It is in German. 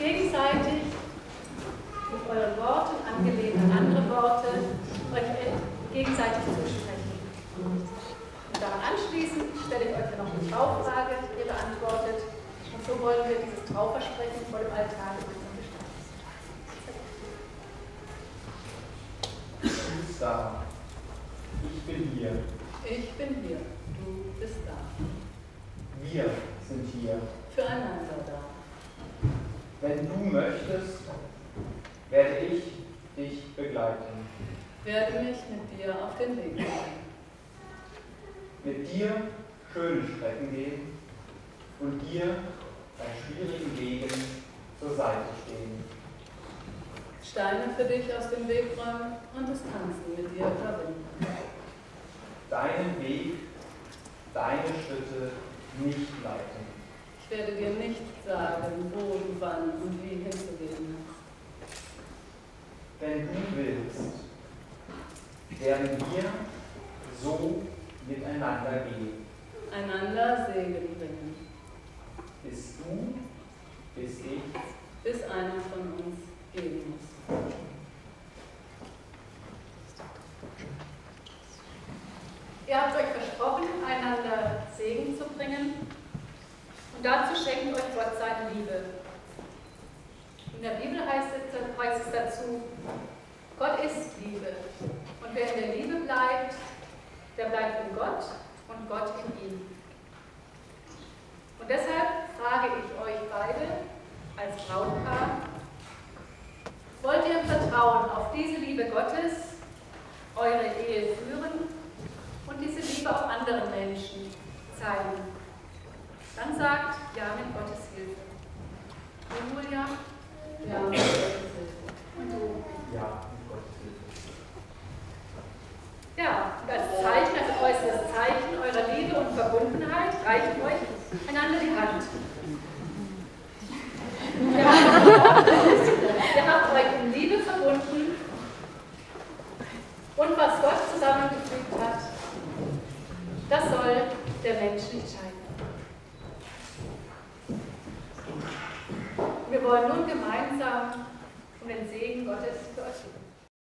gegenseitig mit euren Worten, angelehnt an andere Worte, euch gegenseitig zusprechen. Und daran anschließend stelle ich euch dann noch eine Traufrage, die ihr beantwortet. Und so wollen wir dieses Trauversprechen vor dem Altar gemeinsam gestalten. Du bist da. Ich bin hier. Ich bin hier. Du bist da. Wir sind hier. Füreinander da. Wenn du möchtest, werde ich dich begleiten. Werde mich mit dir auf den Weg machen. Mit dir schöne Strecken gehen und dir bei schwierigen Wegen zur Seite stehen. Steine für dich aus dem Weg räumen und das Tanzen mit dir verbinden. Deinen Weg, deine Schritte nicht leiten. Ich werde dir nicht sagen, wo du wann und wie hinzugehen hast. Wenn du willst, werden wir so miteinander gehen. Einander Segen bringen. Bis du, bis ich, bis einer von uns gehen muss. Ihr habt euch versprochen, einander Segen zu bringen. Und dazu schenkt euch Gott seine Liebe. In der Bibel heißt es dazu, Gott ist Liebe. Und wer in der Liebe bleibt, der bleibt in Gott und Gott in ihm. Und deshalb frage ich euch beide als Brautpaar, wollt ihr im Vertrauen auf diese Liebe Gottes eure Ehe führen und diese Liebe auch anderen Menschen zeigen? Dann sagt ja mit Gottes Hilfe. Und Julia? Ja mit Gottes Hilfe. Und du? ja, mit Gottes Hilfe. Ja, und als Zeichen, als äußeres Zeichen eurer Liebe und Verbundenheit reicht euch einander die Hand. Ihr habt euch in Liebe verbunden und was Gott zusammengefügt hat, das soll der Mensch nicht scheiden. Wir wollen nun gemeinsam um den Segen Gottes für euch bitten.